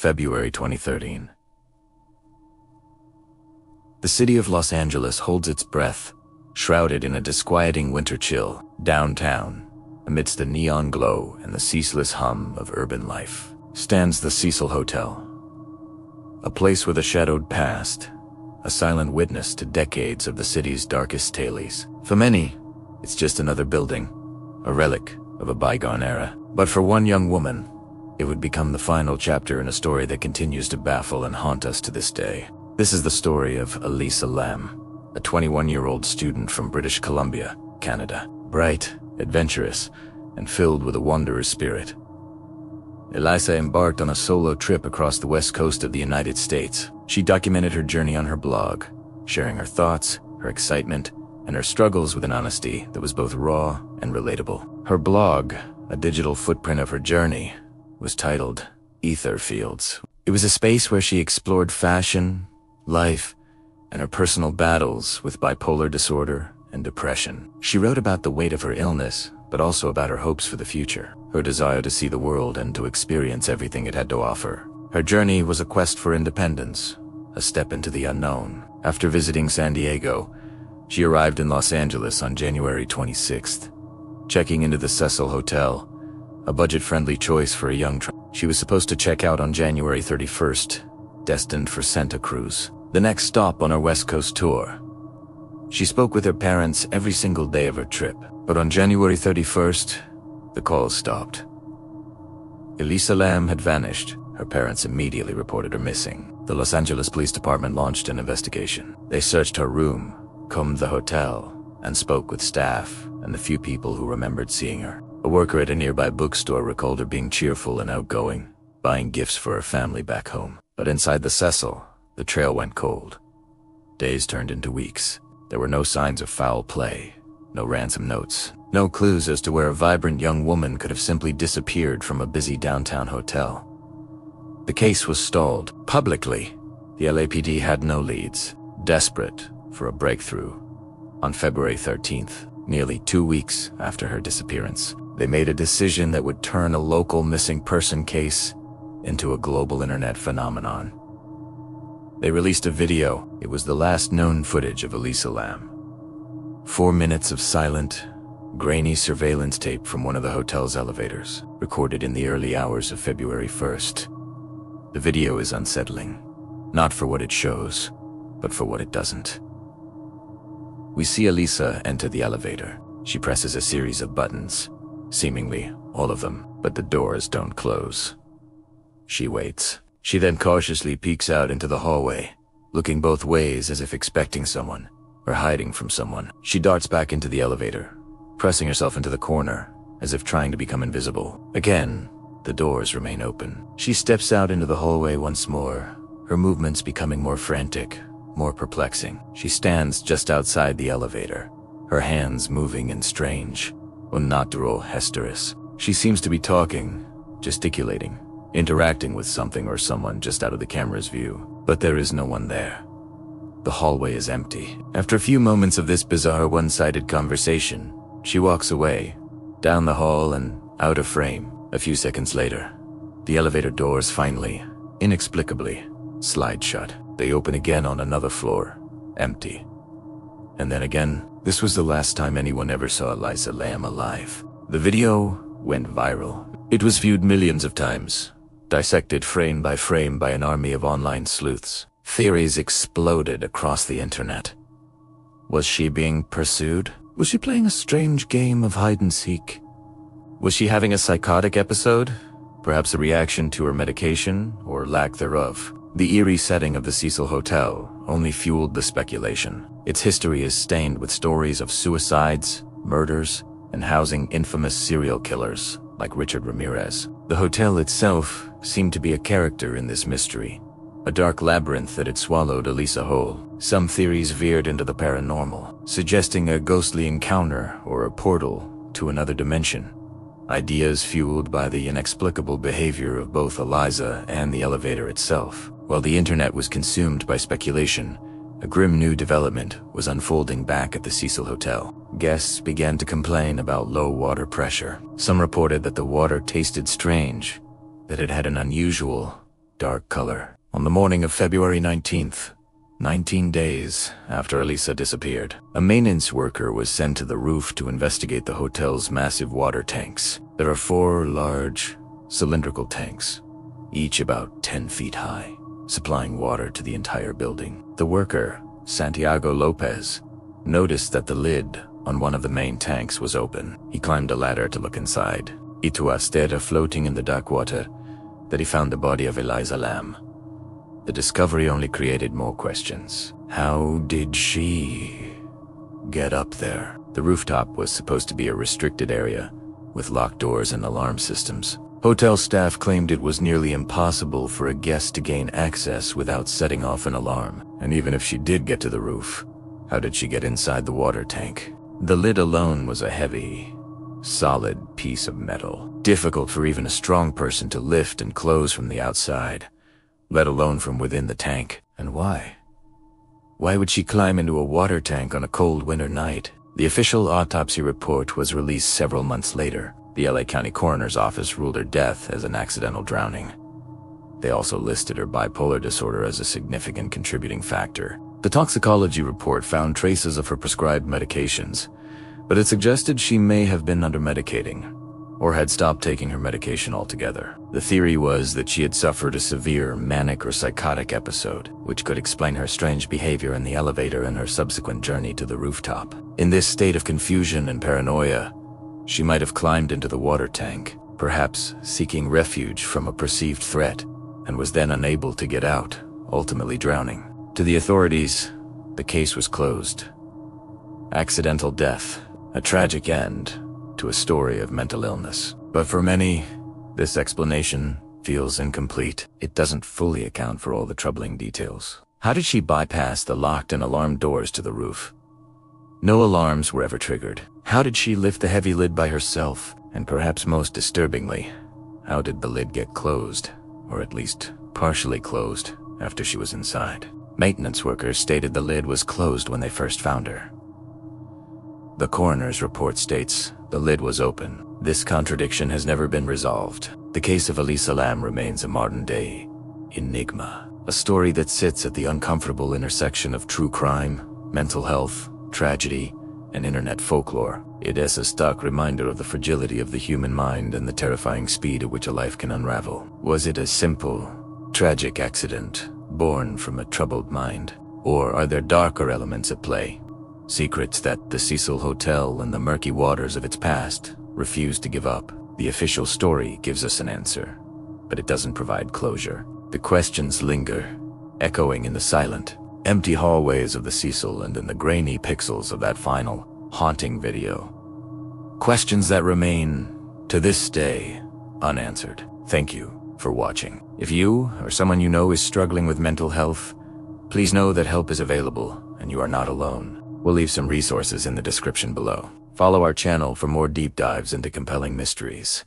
February 2013. The city of Los Angeles holds its breath, shrouded in a disquieting winter chill. Downtown, amidst the neon glow and the ceaseless hum of urban life, stands the Cecil Hotel. A place with a shadowed past, a silent witness to decades of the city's darkest tales. For many, it's just another building, a relic of a bygone era. But for one young woman, it would become the final chapter in a story that continues to baffle and haunt us to this day. This is the story of Elisa Lam, a 21-year-old student from British Columbia, Canada. Bright, adventurous, and filled with a wanderer's spirit. Elisa embarked on a solo trip across the west coast of the United States. She documented her journey on her blog, sharing her thoughts, her excitement, and her struggles with an honesty that was both raw and relatable. Her blog, a digital footprint of her journey, was titled Ether Fields. It was a space where she explored fashion, life, and her personal battles with bipolar disorder and depression. She wrote about the weight of her illness, but also about her hopes for the future, her desire to see the world and to experience everything it had to offer. Her journey was a quest for independence, a step into the unknown. After visiting San Diego, she arrived in Los Angeles on January 26th. Checking into the Cecil Hotel, a budget-friendly choice for a young she was supposed to check out on January 31st, destined for Santa Cruz, the next stop on her West Coast tour. She spoke with her parents every single day of her trip, but on January 31st, the calls stopped. Elisa Lam had vanished. Her parents immediately reported her missing. The Los Angeles Police Department launched an investigation. They searched her room, combed the hotel, and spoke with staff and the few people who remembered seeing her. A worker at a nearby bookstore recalled her being cheerful and outgoing, buying gifts for her family back home. But inside the Cecil, the trail went cold. Days turned into weeks. There were no signs of foul play, no ransom notes, no clues as to where a vibrant young woman could have simply disappeared from a busy downtown hotel. The case was stalled. Publicly, the LAPD had no leads, desperate for a breakthrough. On February 13th, nearly 2 weeks after her disappearance, they made a decision that would turn a local missing person case into a global internet phenomenon. They released a video. It was the last known footage of Elisa Lam. 4 minutes of silent, grainy surveillance tape from one of the hotel's elevators, recorded in the early hours of February 1st. The video is unsettling, not for what it shows, but for what it doesn't. We see Elisa enter the elevator. She presses a series of buttons, seemingly all of them, but the doors don't close. She waits. She then cautiously peeks out into the hallway, looking both ways as if expecting someone, or hiding from someone. She darts back into the elevator, pressing herself into the corner, as if trying to become invisible. Again, the doors remain open. She steps out into the hallway once more, her movements becoming more frantic, more perplexing. She stands just outside the elevator, her hands moving in strange, unnatural gestures. She seems to be talking, gesticulating, interacting with something or someone just out of the camera's view, but there is no one there. The hallway is empty. After a few moments of this bizarre one-sided conversation, she walks away, down the hall and out of frame. A few seconds later, the elevator doors finally, inexplicably, slide shut. They open again on another floor, empty. And then again, this was the last time anyone ever saw Elisa Lam alive. The video went viral. It was viewed millions of times, dissected frame by an army of online sleuths. Theories exploded across the internet. Was she being pursued? Was she playing a strange game of hide-and-seek? Was she having a psychotic episode? Perhaps a reaction to her medication, or lack thereof? The eerie setting of the Cecil Hotel only fueled the speculation. Its history is stained with stories of suicides, murders, and housing infamous serial killers like Richard Ramirez. The hotel itself seemed to be a character in this mystery, a dark labyrinth that had swallowed Elisa whole. Some theories veered into the paranormal, suggesting a ghostly encounter or a portal to another dimension. Ideas fueled by the inexplicable behavior of both Elisa and the elevator itself. While the internet was consumed by speculation, a grim new development was unfolding back at the Cecil Hotel. Guests began to complain about low water pressure. Some reported that the water tasted strange, that it had an unusual, dark color. On the morning of February 19th, 19 days after Elisa disappeared, a maintenance worker was sent to the roof to investigate the hotel's massive water tanks. There are 4 large, cylindrical tanks, each about 10 feet high, supplying water to the entire building. The worker, Santiago Lopez, noticed that the lid on one of the main tanks was open. He climbed a ladder to look inside. It was there, floating in the dark water, that he found the body of Elisa Lam. The discovery only created more questions. How did she get up there? The rooftop was supposed to be a restricted area with locked doors and alarm systems. Hotel staff claimed it was nearly impossible for a guest to gain access without setting off an alarm. And even if she did get to the roof, how did she get inside the water tank? The lid alone was a heavy, solid piece of metal, difficult for even a strong person to lift and close from the outside, let alone from within the tank. And why? Why would she climb into a water tank on a cold winter night? The official autopsy report was released several months later. The LA County Coroner's Office ruled her death as an accidental drowning. They also listed her bipolar disorder as a significant contributing factor. The toxicology report found traces of her prescribed medications, but it suggested she may have been under-medicating or had stopped taking her medication altogether. The theory was that she had suffered a severe manic or psychotic episode, which could explain her strange behavior in the elevator and her subsequent journey to the rooftop. In this state of confusion and paranoia, she might have climbed into the water tank, perhaps seeking refuge from a perceived threat, and was then unable to get out, ultimately drowning. To the authorities, the case was closed. Accidental death, a tragic end to a story of mental illness. But for many, this explanation feels incomplete. It doesn't fully account for all the troubling details. How did she bypass the locked and alarmed doors to the roof? No alarms were ever triggered. How did she lift the heavy lid by herself? And perhaps most disturbingly, how did the lid get closed, or at least partially closed, after she was inside? Maintenance workers stated the lid was closed when they first found her. The coroner's report states the lid was open. This contradiction has never been resolved. The case of Elisa Lam remains a modern-day enigma, a story that sits at the uncomfortable intersection of true crime, mental health, tragedy, and internet folklore. It is a stark reminder of the fragility of the human mind and the terrifying speed at which a life can unravel. Was it a simple, tragic accident born from a troubled mind? Or are there darker elements at play? Secrets that the Cecil Hotel and the murky waters of its past refuse to give up. The official story gives us an answer, but it doesn't provide closure. The questions linger, echoing in the silent, empty hallways of the Cecil and in the grainy pixels of that final, haunting video. Questions that remain, to this day, unanswered. Thank you for watching. If you or someone you know is struggling with mental health, please know that help is available and you are not alone. We'll leave some resources in the description below. Follow our channel for more deep dives into compelling mysteries.